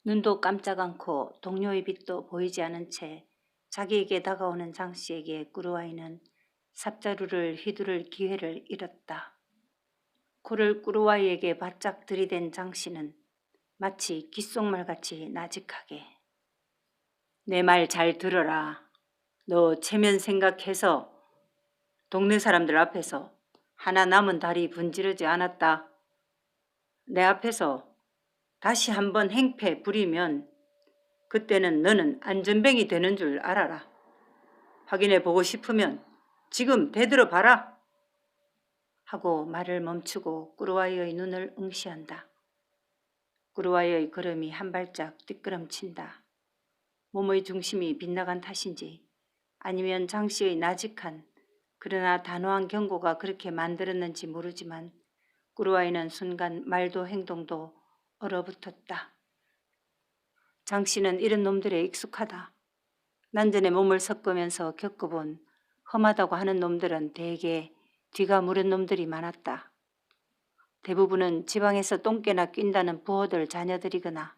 눈도 깜짝 않고 동료의 빛도 보이지 않은 채 자기에게 다가오는 장씨에게 꾸루와이는 삽자루를 휘두를 기회를 잃었다. 코를 꾸루와이에게 바짝 들이댄 장씨는 마치 귓속말같이 나직하게 내 말 잘 들어라. 너 체면 생각해서 동네 사람들 앞에서 하나 남은 다리 분지르지 않았다. 내 앞에서 다시 한번 행패 부리면 그때는 너는 안전뱅이 되는 줄 알아라. 확인해 보고 싶으면 지금 대들어 봐라. 하고 말을 멈추고 꾸루와이의 눈을 응시한다. 꾸루와이의 걸음이 한 발짝 뒷걸음친다. 몸의 중심이 빗나간 탓인지 아니면 장씨의 나직한 그러나 단호한 경고가 그렇게 만들었는지 모르지만 꾸루와이는 순간 말도 행동도 얼어붙었다. 장씨는 이런 놈들에 익숙하다. 난전에 몸을 섞으면서 겪어본 험하다고 하는 놈들은 대개 뒤가 무른 놈들이 많았다. 대부분은 지방에서 똥개나 낀다는 부호들 자녀들이거나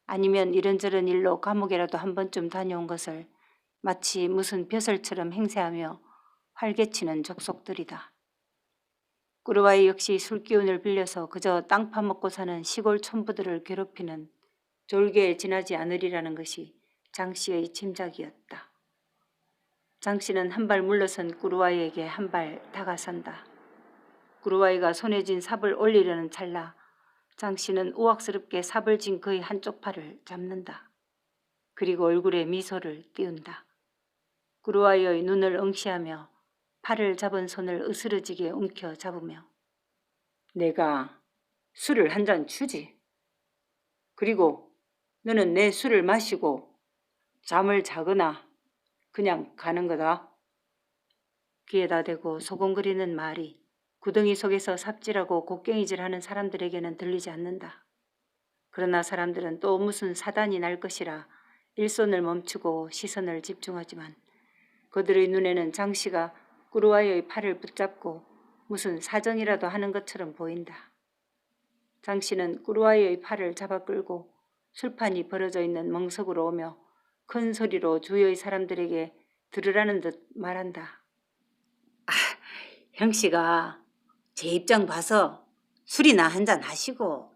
아니면 이런저런 일로 감옥에라도 한 번쯤 다녀온 것을 마치 무슨 벼슬처럼 행세하며 활개치는 족속들이다. 꾸루와이 역시 술기운을 빌려서 그저 땅 파먹고 사는 시골 촌부들을 괴롭히는 졸개에 지나지 않으리라는 것이 장씨의 짐작이었다. 장씨는 한 발 물러선 꾸루와이에게 한 발 다가선다. 꾸루와이가 손에 쥔 삽을 올리려는 찰나 장씨는 우악스럽게 삽을 쥔 그의 한쪽 팔을 잡는다. 그리고 얼굴에 미소를 띄운다. 꾸루와이의 눈을 응시하며 팔을 잡은 손을 으스러지게 움켜 잡으며 내가 술을 한 잔 주지. 그리고 너는 내 술을 마시고 잠을 자거나 그냥 가는 거다. 귀에다 대고 소곤거리는 말이 구덩이 속에서 삽질하고 곡괭이질하는 사람들에게는 들리지 않는다. 그러나 사람들은 또 무슨 사단이 날 것이라 일손을 멈추고 시선을 집중하지만 그들의 눈에는 장씨가 꾸루와이의 팔을 붙잡고 무슨 사정이라도 하는 것처럼 보인다. 장씨는 꾸루와이의 팔을 잡아 끌고 술판이 벌어져 있는 멍석으로 오며 큰 소리로 주위의 사람들에게 들으라는 듯 말한다. 형씨가 제 입장 봐서 술이나 한잔 하시고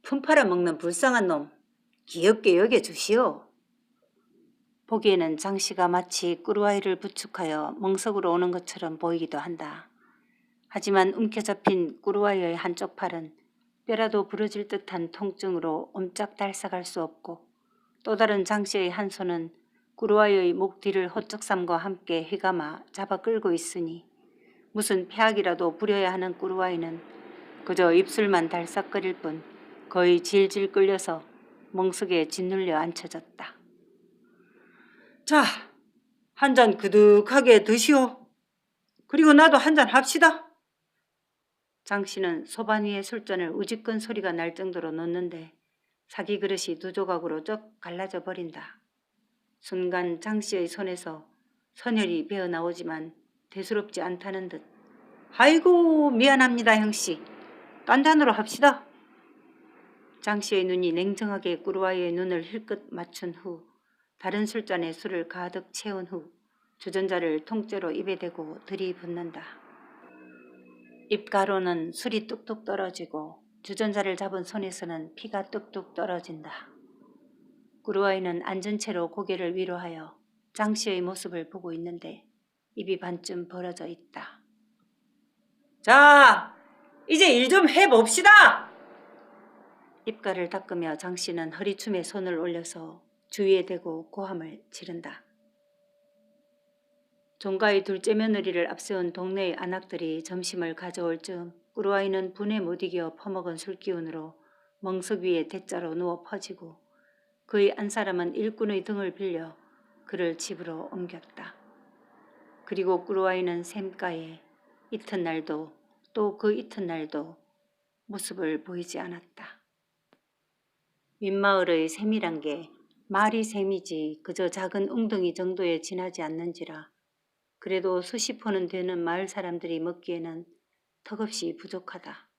품 팔아먹는 불쌍한 놈 귀엽게 여겨주시오. 보기에는 장씨가 마치 꾸루와이를 부축하여 멍석으로 오는 것처럼 보이기도 한다. 하지만 움켜잡힌 꾸루와이의 한쪽 팔은 뼈라도 부러질 듯한 통증으로 옴짝달싹할 수 없고 또 다른 장씨의 한 손은 꾸루와이의 목 뒤를 호적삼과 함께 휘감아 잡아 끌고 있으니 무슨 폐악이라도 부려야 하는 꾸루와이는 그저 입술만 달싹거릴 뿐 거의 질질 끌려서 멍석에 짓눌려 앉혀졌다. 자, 한 잔 그득하게 드시오. 그리고 나도 한 잔 합시다. 장씨는 소반 위에 술잔을 우지끈 소리가 날 정도로 놓는데 사기 그릇이 두 조각으로 쩍 갈라져 버린다. 순간 장씨의 손에서 선혈이 배어 나오지만 대수롭지 않다는 듯 아이고 미안합니다 형씨. 딴 잔으로 합시다. 장씨의 눈이 냉정하게 꾸루와이의 눈을 힐끗 맞춘 후 다른 술잔에 술을 가득 채운 후 주전자를 통째로 입에 대고 들이붓는다. 입가로는 술이 뚝뚝 떨어지고 주전자를 잡은 손에서는 피가 뚝뚝 떨어진다. 꾸루와이는 앉은 채로 고개를 위로하여 장씨의 모습을 보고 있는데 입이 반쯤 벌어져 있다. 자, 이제 일 좀 해봅시다. 입가를 닦으며 장씨는 허리춤에 손을 올려서 주위에 대고 고함을 지른다. 종가의 둘째 며느리를 앞세운 동네의 안악들이 점심을 가져올 즈음 꾸루와이는 분에 못 이겨 퍼먹은 술기운으로 멍석 위에 대자로 누워 퍼지고 그의 한 사람은 일꾼의 등을 빌려 그를 집으로 옮겼다. 그리고 꾸루와이는 샘가에 이튿날도 또 그 이튿날도 모습을 보이지 않았다. 윗마을의 샘이란 게 말이 샘이지 그저 작은 웅덩이 정도에 지나지 않는지라 그래도 수십 호는 되는 마을 사람들이 먹기에는 턱없이 부족하다.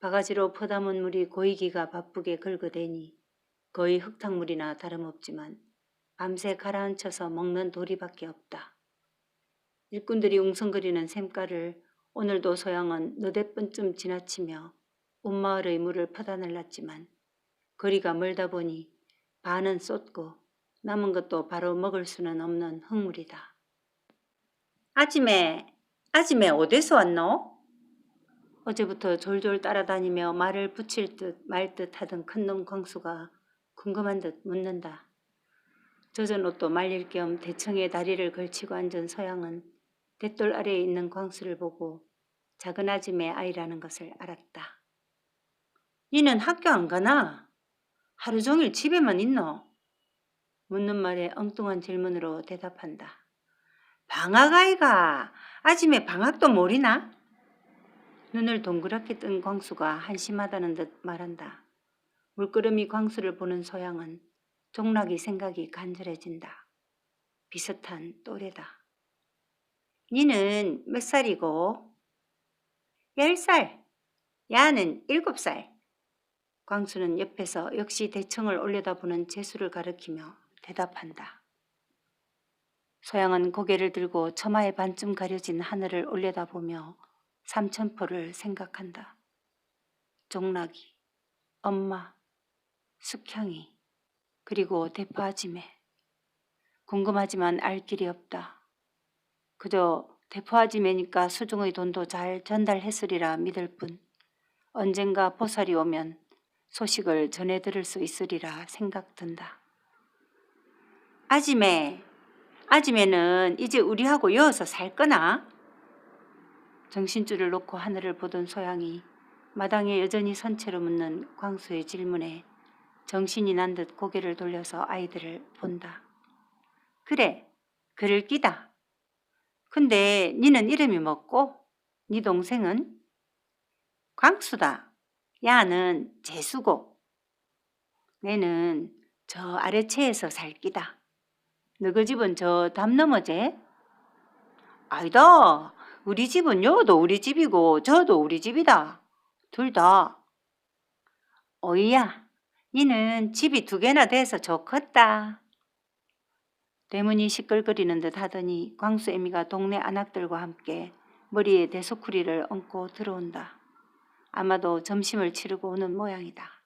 바가지로 퍼담은 물이 고이기가 바쁘게 긁어대니 거의 흙탕물이나 다름없지만 밤새 가라앉혀서 먹는 도리밖에 없다. 일꾼들이 웅성거리는 샘가를 오늘도 소양은 너댓 번쯤 지나치며 온 마을의 물을 퍼다 날랐지만 거리가 멀다 보니 반은 쏟고 남은 것도 바로 먹을 수는 없는 흙물이다. 아지매 어디서 왔노? 어제부터 졸졸 따라다니며 말을 붙일 듯 말 듯 하던 큰놈 광수가 궁금한 듯 묻는다. 젖은 옷도 말릴 겸 대청에 다리를 걸치고 앉은 서양은 대돌 아래에 있는 광수를 보고 작은 아짐의 아이라는 것을 알았다. 니는 학교 안 가나? 하루 종일 집에만 있노? 묻는 말에 엉뚱한 질문으로 대답한다. 방학 아이가 아짐의 방학도 모르나? 눈을 동그랗게 뜬 광수가 한심하다는 듯 말한다. 물끄러미 광수를 보는 소양은 종락이 생각이 간절해진다. 비슷한 또래다. 니는 몇 살이고? 10살. 야는 7살. 광수는 옆에서 역시 대청을 올려다보는 재수를 가리키며 대답한다. 소양은 고개를 들고 처마에 반쯤 가려진 하늘을 올려다보며 삼천포를 생각한다. 종락이, 엄마, 숙향이, 그리고 대포아지매. 궁금하지만 알 길이 없다. 그저 대포아지매니까 수중의 돈도 잘 전달했으리라 믿을 뿐 언젠가 보살이 오면 소식을 전해 들을 수 있으리라 생각든다. 아지매는 이제 우리하고 여어서 살 거나? 정신줄을 놓고 하늘을 보던 소양이 마당에 여전히 선 채로 묻는 광수의 질문에 정신이 난 듯 고개를 돌려서 아이들을 본다. 그래, 그럴 끼다. 근데 니는 이름이 뭐고? 니 동생은? 광수다. 야는 재수고. 내는 저 아래채에서 살 끼다. 너희 집은 저 담 너머제? 아니다. 우리 집은 여도 우리 집이고 저도 우리 집이다. 둘 다. 어이야, 니는 집이 2개나 돼서 좋겠다. 대문이 시끌거리는 듯 하더니 광수 애미가 동네 아낙들과 함께 머리에 대소쿠리를 얹고 들어온다. 아마도 점심을 치르고 오는 모양이다.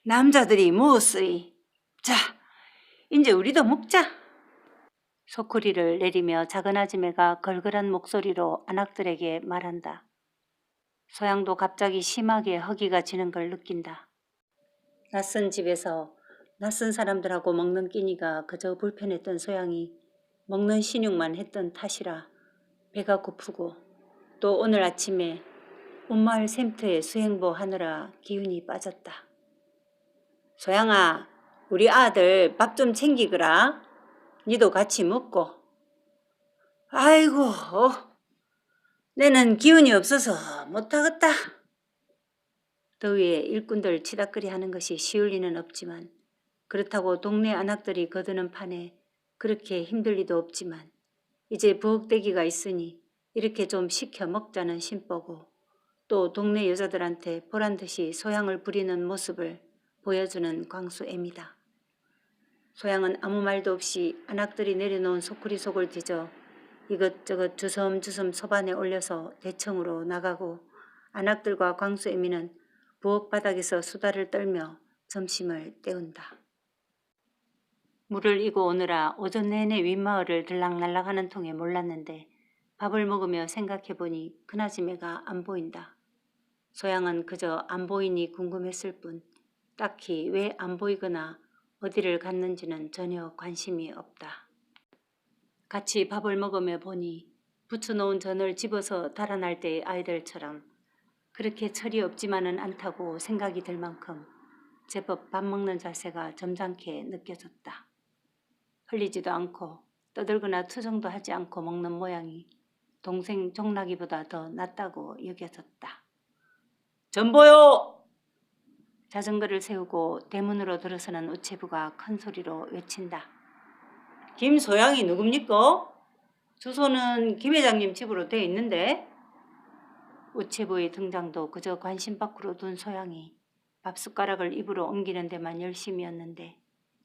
남자들이 무엇으이? 자, 이제 우리도 먹자. 소쿠리를 내리며 작은 아지매가 걸걸한 목소리로 아낙들에게 말한다. 소양도 갑자기 심하게 허기가 지는 걸 느낀다. 낯선 집에서 낯선 사람들하고 먹는 끼니가 그저 불편했던 소양이 먹는 신용만 했던 탓이라 배가 고프고 또 오늘 아침에 온마을 샘터에 수행보 하느라 기운이 빠졌다. 소양아, 우리 아들 밥 좀 챙기거라. 니도 같이 먹고. 아이고, 내는 기운이 없어서 못하겠다. 더위에 일꾼들 치닥거리 하는 것이 쉬울 리는 없지만 그렇다고 동네 아낙들이 거드는 판에 그렇게 힘들 리도 없지만 이제 부엌대기가 있으니 이렇게 좀 시켜 먹자는 심보고 또 동네 여자들한테 보란듯이 소양을 부리는 모습을 보여주는 광수 애미다. 소양은 아무 말도 없이 아낙들이 내려놓은 소쿠리 속을 뒤져 이것저것 주섬주섬 소반에 올려서 대청으로 나가고 아낙들과 광수 애미는 부엌 바닥에서 수다를 떨며 점심을 때운다. 물을 이고 오느라 오전 내내 윗마을을 들락날락하는 통에 몰랐는데 밥을 먹으며 생각해보니 큰아지매가 안 보인다. 소양은 그저 안 보이니 궁금했을 뿐 딱히 왜 안 보이거나 어디를 갔는지는 전혀 관심이 없다. 같이 밥을 먹으며 보니 부쳐놓은 전을 집어서 달아날 때의 아이들처럼 그렇게 철이 없지만은 않다고 생각이 들 만큼 제법 밥 먹는 자세가 점잖게 느껴졌다. 흘리지도 않고 떠들거나 투정도 하지 않고 먹는 모양이 동생 종락이보다 더 낫다고 여겨졌다. 전보요! 자전거를 세우고 대문으로 들어서는 우체부가 큰 소리로 외친다. 김소양이 누굽니까? 주소는 김 회장님 집으로 돼 있는데. 우체부의 등장도 그저 관심 밖으로 둔 소양이 밥숟가락을 입으로 옮기는 데만 열심이었는데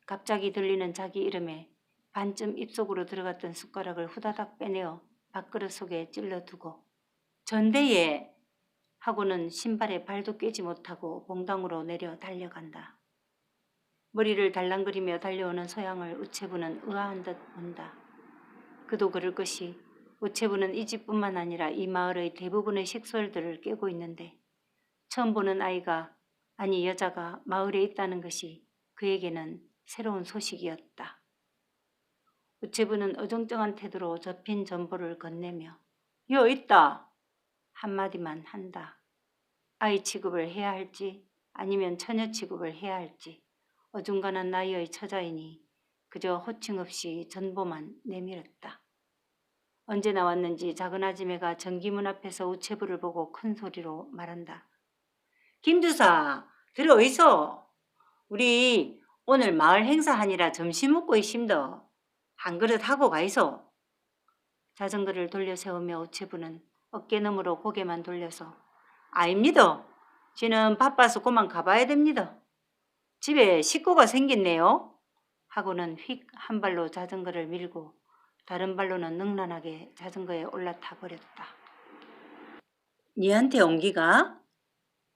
갑자기 들리는 자기 이름에 반쯤 입속으로 들어갔던 숟가락을 후다닥 빼내어 밥그릇 속에 찔러두고 전대에 하고는 신발에 발도 꿰지 못하고 봉당으로 내려 달려간다. 머리를 달랑거리며 달려오는 소양을 우체부는 의아한 듯 본다. 그도 그럴 것이 우체부는 이 집뿐만 아니라 이 마을의 대부분의 식솔들을 꿰고 있는데 처음 보는 아이가 아니 여자가 마을에 있다는 것이 그에게는 새로운 소식이었다. 우체부는 어정쩡한 태도로 접힌 전보를 건네며 여 있다 한마디만 한다. 아이 취급을 해야 할지 아니면 처녀 취급을 해야 할지 어중간한 나이의 처자이니 그저 호칭 없이 전보만 내밀었다. 언제 나왔는지 작은 아지매가 전기문 앞에서 우체부를 보고 큰 소리로 말한다. 김주사 들어오이소. 우리 오늘 마을 행사하니라 점심 먹고 있심더. 한 그릇 하고 가이소. 자전거를 돌려 세우며 우체부는 어깨너머로 고개만 돌려서 아닙니다. 지는 바빠서 그만 가봐야 됩니다. 집에 식구가 생겼네요. 하고는 휙 한 발로 자전거를 밀고 다른 발로는 능란하게 자전거에 올라타 버렸다. 니한테 옹기가?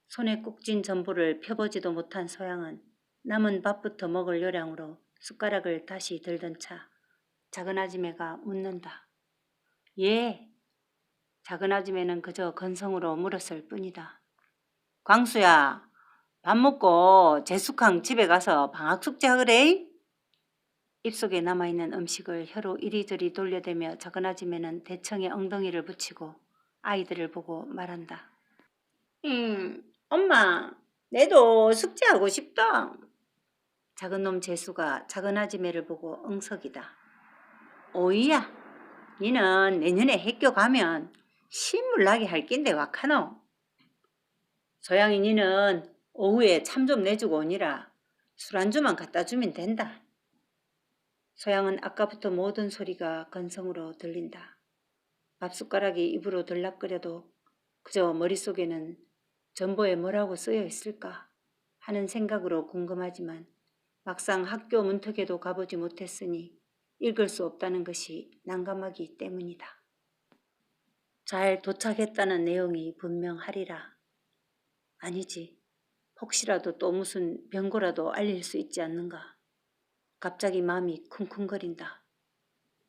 손에 꾹 쥔 전보를 펴보지도 못한 소양은 남은 밥부터 먹을 요량으로 숟가락을 다시 들던 차 작은 아지매가 묻는다. 예. 작은 아지매는 그저 건성으로 물었을 뿐이다. 광수야, 밥 먹고 제숙항 집에 가서 방학 숙제하그래? 입속에 남아있는 음식을 혀로 이리저리 돌려대며 작은 아지매는 대청에 엉덩이를 붙이고 아이들을 보고 말한다. 엄마, 내도 숙제하고 싶다. 작은 놈 재수가 작은 아지매를 보고 응석이다. 오이야, 니는 내년에 학교 가면 신물 나게 할 낀데 와카노. 소양이 니는 오후에 참 좀 내주고 오니라 술안주만 갖다 주면 된다. 소양은 아까부터 모든 소리가 건성으로 들린다. 밥숟가락이 입으로 들락거려도 그저 머릿속에는 전보에 뭐라고 쓰여 있을까 하는 생각으로 궁금하지만 막상 학교 문턱에도 가보지 못했으니 읽을 수 없다는 것이 난감하기 때문이다. 잘 도착했다는 내용이 분명하리라. 아니지. 혹시라도 또 무슨 병고라도 알릴 수 있지 않는가. 갑자기 마음이 쿵쿵거린다.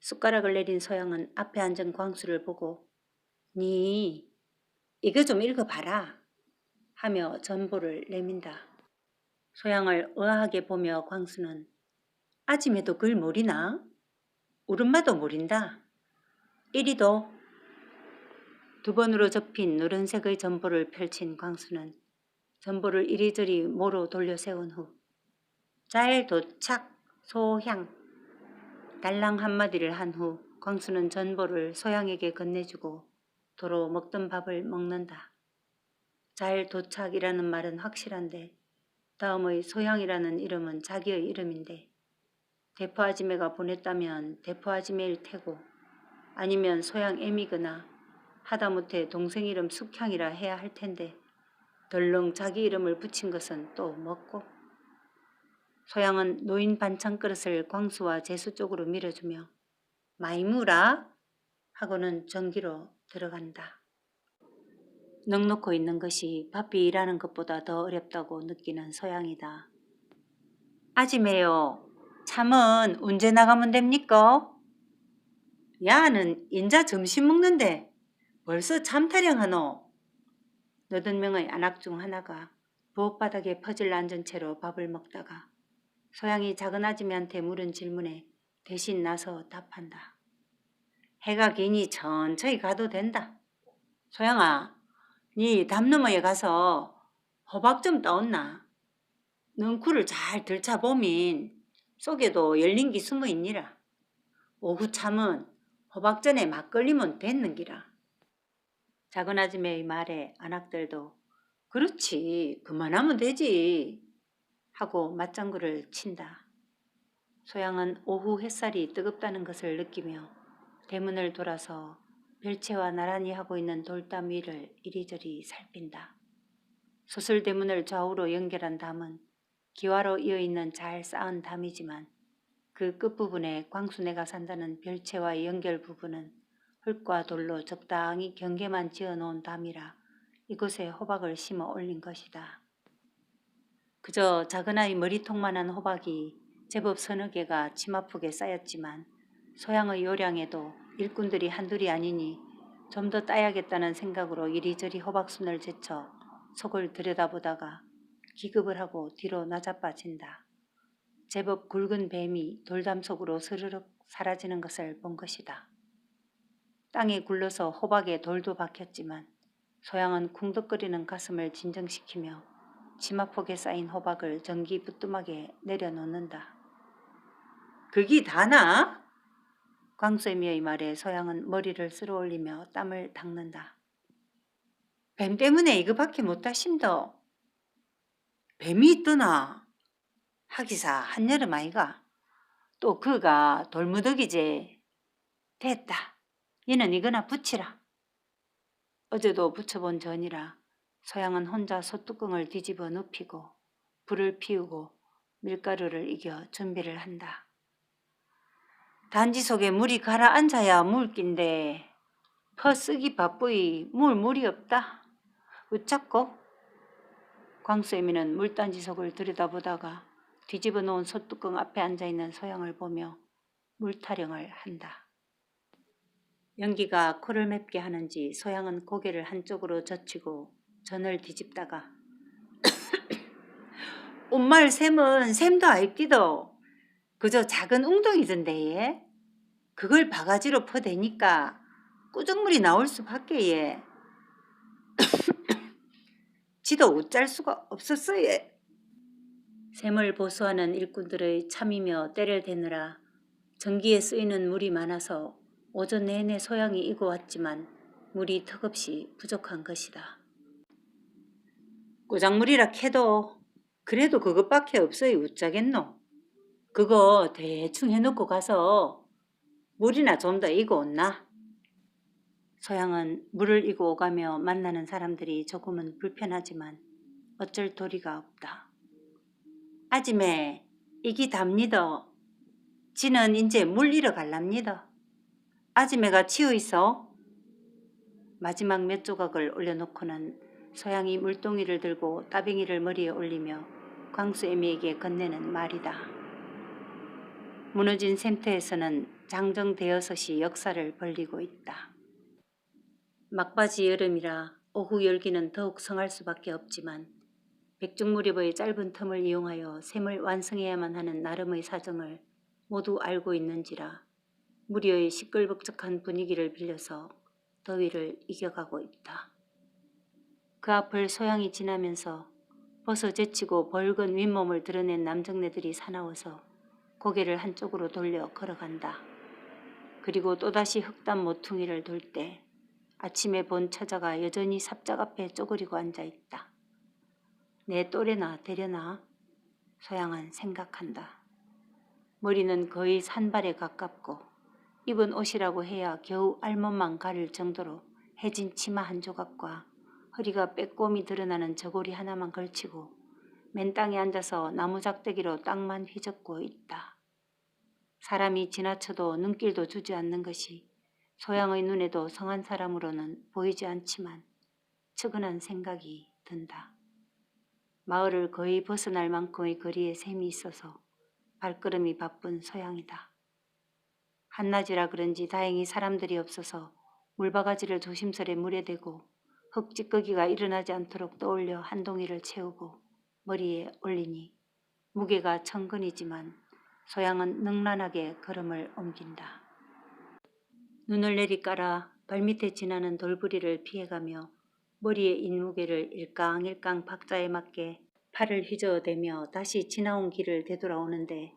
숟가락을 내린 소양은 앞에 앉은 광수를 보고 니 이거 좀 읽어봐라 하며 전보를 내민다. 소양을 의아하게 보며 광수는 아침에도 글 모리나? 우름마도 모린다. 이리도. 두 번으로 접힌 누런색의 전보를 펼친 광수는 전보를 이리저리 모로 돌려 세운 후 잘 도착 소향 달랑 한마디를 한 후 광수는 전보를 소양에게 건네주고 도로 먹던 밥을 먹는다. 잘 도착이라는 말은 확실한데 다음의 소향이라는 이름은 자기의 이름인데 대포 아지매가 보냈다면 대포 아지매일 테고 아니면 소양 애미거나 하다못해 동생 이름 숙향이라 해야 할 텐데 덜렁 자기 이름을 붙인 것은 또 뭐고? 소양은 노인 반찬 그릇을 광수와 재수 쪽으로 밀어주며 마이무라 하고는 전기로 들어간다. 넉넉히 있는 것이 바삐 일하는 것보다 더 어렵다고 느끼는 소양이다. 아지매요. 참은 언제 나가면 됩니까? 야는 인자 점심 먹는데 벌써 참 타령하노. 8명의 안악 중 하나가 부엌바닥에 퍼질 앉은 채로 밥을 먹다가 소양이 작은 아지매한테 물은 질문에 대신 나서 답한다. 해가 기니 천천히 가도 된다. 소양아, 니 담 너머에 가서 호박 좀 따온나. 능쿨을 잘 들춰보면 속에도 열린 기 숨어 있니라. 오후 참은 호박전에 막걸리면 됐는기라. 작은 아줌매의 말에 안악들도 그렇지 그만하면 되지 하고 맞장구를 친다. 소양은 오후 햇살이 뜨겁다는 것을 느끼며 대문을 돌아서 별채와 나란히 하고 있는 돌담 위를 이리저리 살핀다. 소설대문을 좌우로 연결한 담은 기와로 이어있는 잘 쌓은 담이지만 그 끝부분에 광순애가 산다는 별채와의 연결 부분은 흙과 돌로 적당히 경계만 지어놓은 담이라 이곳에 호박을 심어 올린 것이다. 그저 작은 아이 머리통만한 호박이 제법 서너 개가 치마폭에 쌓였지만 소양의 요량에도 일꾼들이 한둘이 아니니 좀 더 따야겠다는 생각으로 이리저리 호박순을 제쳐 속을 들여다보다가 기급을 하고 뒤로 나자빠진다. 제법 굵은 뱀이 돌담 속으로 스르륵 사라지는 것을 본 것이다. 땅에 굴러서 호박에 돌도 박혔지만 소양은 쿵덕거리는 가슴을 진정시키며 치마폭에 쌓인 호박을 전기 부뚜막에 내려놓는다. 그기 다나? 광수애미의 말에 소양은 머리를 쓸어올리며 땀을 닦는다. 뱀 때문에 이거밖에 못하심도. 뱀이 있더나? 하기사 한여름 아이가. 또 그가 돌무더기제. 됐다. 얘는 이거나 붙이라. 어제도 붙여본 전이라 소양은 혼자 솥뚜껑을 뒤집어 눕히고 불을 피우고 밀가루를 이겨 준비를 한다. 단지 속에 물이 가라앉아야 물긴데 퍼쓰기 바쁘이 물이 없다. 어쩌고? 광수애미는 물단지 속을 들여다보다가 뒤집어 놓은 솥뚜껑 앞에 앉아있는 소양을 보며 물타령을 한다. 연기가 코를 맵게 하는지 소양은 고개를 한쪽으로 젖히고 전을 뒤집다가 엄말 샘은 샘도 아입디도 그저 작은 웅덩이던데 예? 그걸 바가지로 퍼대니까 꾸정물이 나올 수밖에 예. 지도 웃잘 수가 없었어 예. 샘을 보수하는 일꾼들의 참이며 때를 대느라 전기에 쓰이는 물이 많아서 오전 내내 소양이 이고 왔지만 물이 턱없이 부족한 것이다. 꾸작물이라 캐도 그래도 그것밖에 없어야 웃자겠노. 그거 대충 해놓고 가서 물이나 좀 더 이고 온나. 소양은 물을 이고 오가며 만나는 사람들이 조금은 불편하지만 어쩔 도리가 없다. 아지매 이기 답니다. 지는 이제 물 이러 갈랍니다. 아지매가 치어 있어. 마지막 몇 조각을 올려놓고는 소양이 물동이를 들고 따뱅이를 머리에 올리며 광수애미에게 건네는 말이다. 무너진 샘터에서는 장정대여섯이 역사를 벌리고 있다. 막바지 여름이라 오후 열기는 더욱 성할 수밖에 없지만 백중무렵의 짧은 틈을 이용하여 샘을 완성해야만 하는 나름의 사정을 모두 알고 있는지라 무리의 시끌벅적한 분위기를 빌려서 더위를 이겨가고 있다. 그 앞을 소양이 지나면서 벗어 제치고 벌건 윗몸을 드러낸 남정네들이 사나워서 고개를 한쪽으로 돌려 걸어간다. 그리고 또다시 흑담 모퉁이를 돌 때 아침에 본 처자가 여전히 삽작 앞에 쪼그리고 앉아있다. 내 또래나 되려나? 소양은 생각한다. 머리는 거의 산발에 가깝고 입은 옷이라고 해야 겨우 알몸만 가릴 정도로 해진 치마 한 조각과 허리가 빼꼼히 드러나는 저고리 하나만 걸치고 맨 땅에 앉아서 나무작대기로 땅만 휘젓고 있다. 사람이 지나쳐도 눈길도 주지 않는 것이 소양의 눈에도 성한 사람으로는 보이지 않지만 측은한 생각이 든다. 마을을 거의 벗어날 만큼의 거리에 샘이 있어서 발걸음이 바쁜 소양이다. 한낮이라 그런지 다행히 사람들이 없어서 물바가지를 조심스레 물에 대고 흙찌꺼기가 일어나지 않도록 떠올려 한 동이를 채우고 머리에 올리니 무게가 천근이지만 소양은 능란하게 걸음을 옮긴다. 눈을 내리깔아 발밑에 지나는 돌부리를 피해가며 머리의 인무게를 일깡일깡 박자에 맞게 팔을 휘저어대며 다시 지나온 길을 되돌아오는데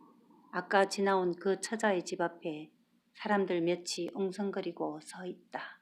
아까 지나온 그 처자의 집 앞에 사람들 몇이 웅성거리고 서 있다.